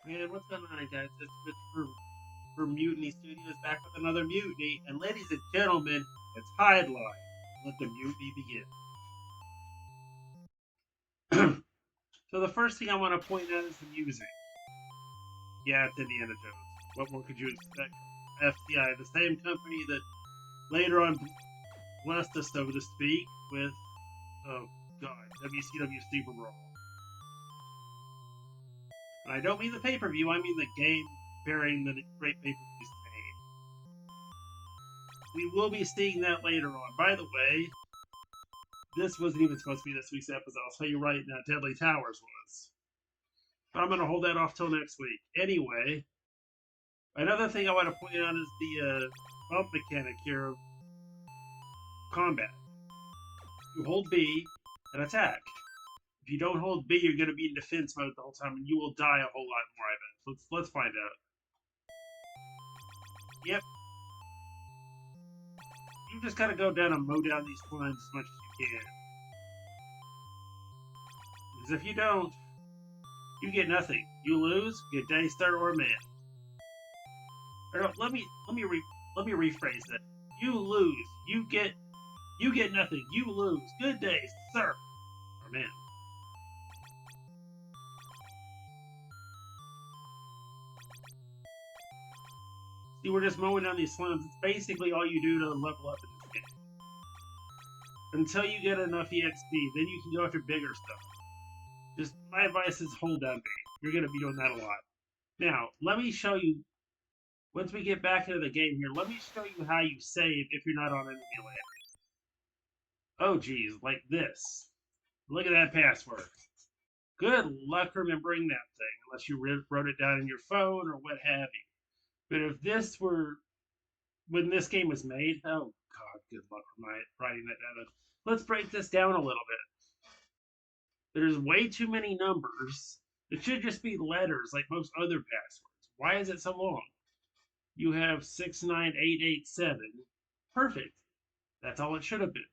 Man, what's going on, guys? It's Rich for Mutiny Studios back with another mutiny. And ladies and gentlemen, it's Hydlide. Let the mutiny begin. So the first thing I want to point out is the music. Yeah, it's Indiana Jones. What more could you expect from FTI, the same company that later on blessed us, so to speak, with, oh god, WCW Super Brawl. And I don't mean the pay-per-view, I mean the game bearing the great pay-per-view's name. We will be seeing that later on. By the way, this wasn't even supposed to be this week's episode. I'll tell you right now, Deadly Towers was. But I'm going to hold that off till next week. Anyway, another thing I want to point out is the bump mechanic here of combat. You hold B and attack. If you don't hold B, you're going to be in defense mode the whole time, and you will die a whole lot more, I bet. Let's find out. Yep. You just got to go down and mow down these clones as much as you can. Because if you don't, you get nothing. You lose, get Daystar or man. Or no, let me rephrase that. You lose, you get nothing. You lose. Good day, sir or man. See, we're just mowing down these slums. It's basically all you do to level up in this game. Until you get enough EXP, then you can go after bigger stuff. Just my advice is hold down B. You're going to be doing that a lot. Now, let me show you, once we get back into the game here, let me show you how you save if you're not on an emulator. Oh, geez, like this. Look at that password. Good luck remembering that thing, unless you wrote it down in your phone or what have you. But if this were, when this game was made, oh, God, good luck writing that down. Let's break this down a little bit. There's way too many numbers. It should just be letters like most other passwords. Why is it so long? You have 69887. Perfect. That's all it should have been.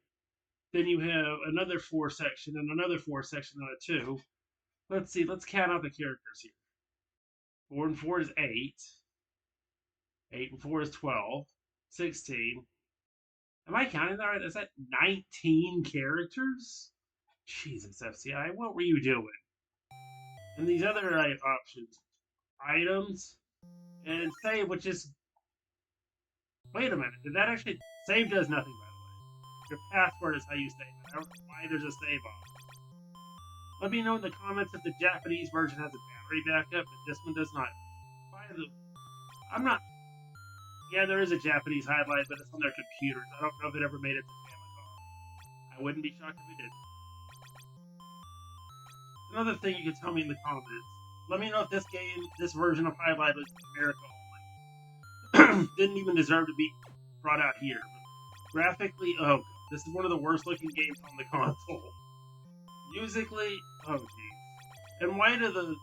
Then you have another 4 section and another 4 section on a 2. Let's see. Let's count out the characters here. 4 and 4 is 8. 8 and 4 is 12. 16. Am I counting that right? Is that 19 characters? Jesus, FCI, what were you doing? And these other options, items, and save, which is, wait a minute, did that actually, save does nothing, by the way. Your password is how you save it. I don't know why there's a save option. Let me know in the comments if the Japanese version has a battery backup, but this one does not. I'm not, yeah, there is a Japanese highlight, but it's on their computers. I don't know if it ever made it to Famicom. I wouldn't be shocked if it did. Another thing you can tell me in the comments. Let me know if this version of Highlight was America only. Didn't even deserve to be brought out here. But graphically, oh, this is one of the worst looking games on the console. Musically, oh geez. And why do the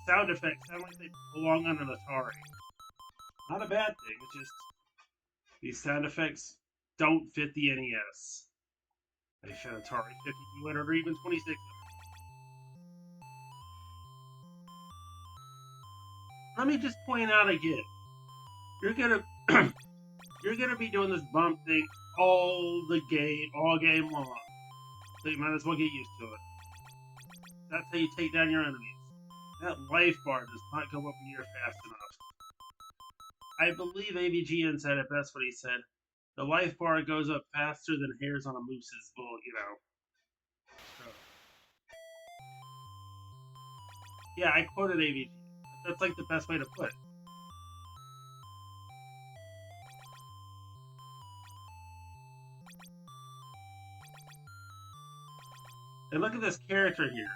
sound effects sound like they belong on an Atari? Not a bad thing. It's just these sound effects don't fit the NES. They fit Atari 5200 or even 2600. Let me just point out again. You're gonna be doing this bump thing all game long. So you might as well get used to it. That's how you take down your enemies. That life bar does not go up in the air fast enough. I believe AVGN said it best when he said, the life bar goes up faster than hairs on a moose's bull, So. Yeah, I quoted AVGN. That's like the best way to put it. And look at this character here.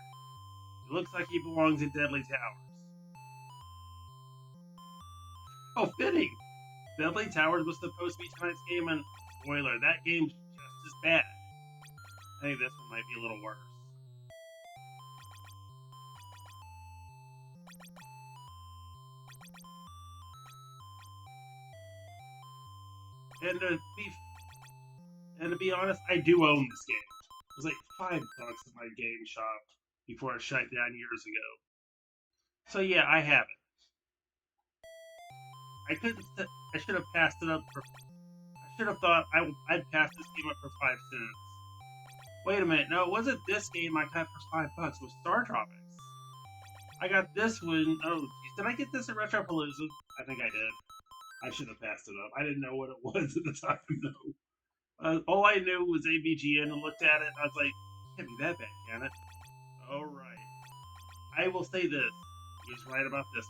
It looks like he belongs in Deadly Towers. Oh, fitting! Deadly Towers was supposed to be tonight's game, and spoiler, that game's just as bad. I think this one might be a little worse. And to be honest, I do own this game. It was like $5 at my game shop before it shut down years ago. So yeah, I have it. I should have passed it up for. I should have thought I'd pass this game up for 5 cents. Wait a minute, no, it wasn't this game I got for $5. It was Star Tropics. I got this one. Oh, geez, did I get this at Retropalooza? I think I did. I should have passed it up. I didn't know what it was at the time, though. All I knew was ABGN and looked at it, and I was like, can't be that bad, can it? Alright. I will say this. He's right about this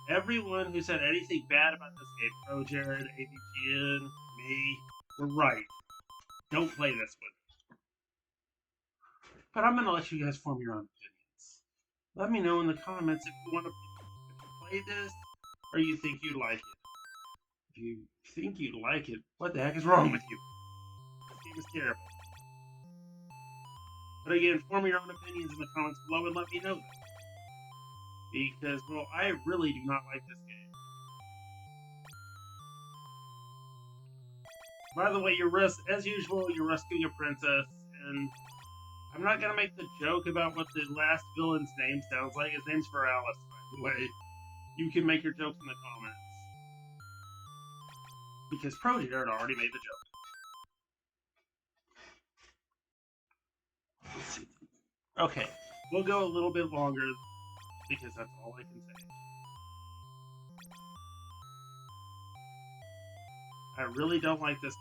one. Everyone who said anything bad about this game, Pro Jared, ABGN, me, were right. Don't play this one. But I'm going to let you guys form your own opinions. Let me know in the comments if you want to play this or you think you'd like it. If you think you'd like it, what the heck is wrong with you? This game is terrible. But again, form your own opinions in the comments below and let me know that. Because, well, I really do not like this game. By the way, as usual, you're rescuing a princess, and I'm not going to make the joke about what the last villain's name sounds like. His name's Alice, by the way. You can make your jokes in the comments. Because Pro Jared already made the joke. Let's see. Okay, we'll go a little bit longer, because that's all I can say. I really don't like this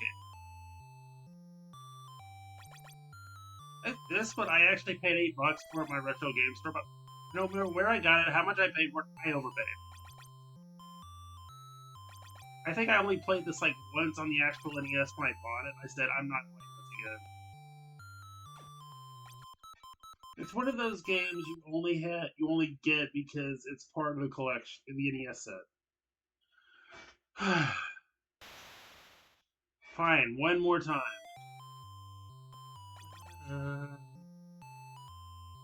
game. This one, I actually paid $8 for at my retro game store, but no matter where I got it, how much I paid for it, I overpaid. I think I only played this like once on the actual NES when I bought it. I said, I'm not playing this again. It's one of those games you only get because it's part of the collection in the NES set. Fine, one more time.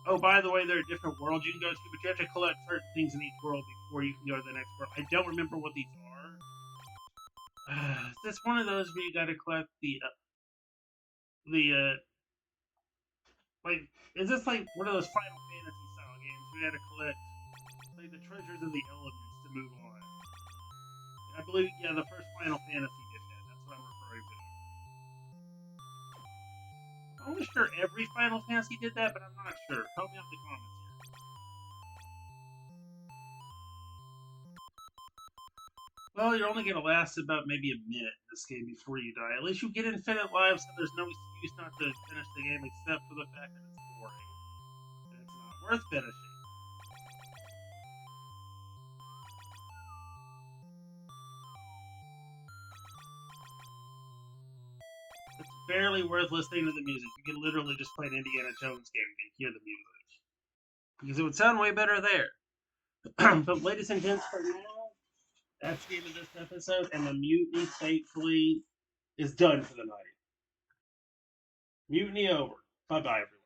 Oh, by the way, there are different worlds you can go to, but you have to collect certain things in each world before you can go to the next world. I don't remember what these are. Is this one of those where you gotta collect like, is this like one of those Final Fantasy style games where you gotta collect, like, the treasures of the elements to move on? I believe, yeah, the first Final Fantasy did that. That's what I'm referring to. I'm almost sure every Final Fantasy did that, but I'm not sure. Help me out in the comments here. Well, you're only going to last about maybe a minute in this game before you die. At least you get infinite lives, so there's no excuse not to finish the game except for the fact that it's boring. And it's not worth finishing. It's barely worth listening to the music. You can literally just play an Indiana Jones game and hear the music. Because it would sound way better there. But ladies and gents, for now, that's the end of this episode, and the mutiny, thankfully, is done for the night. Mutiny over. Bye-bye, everyone.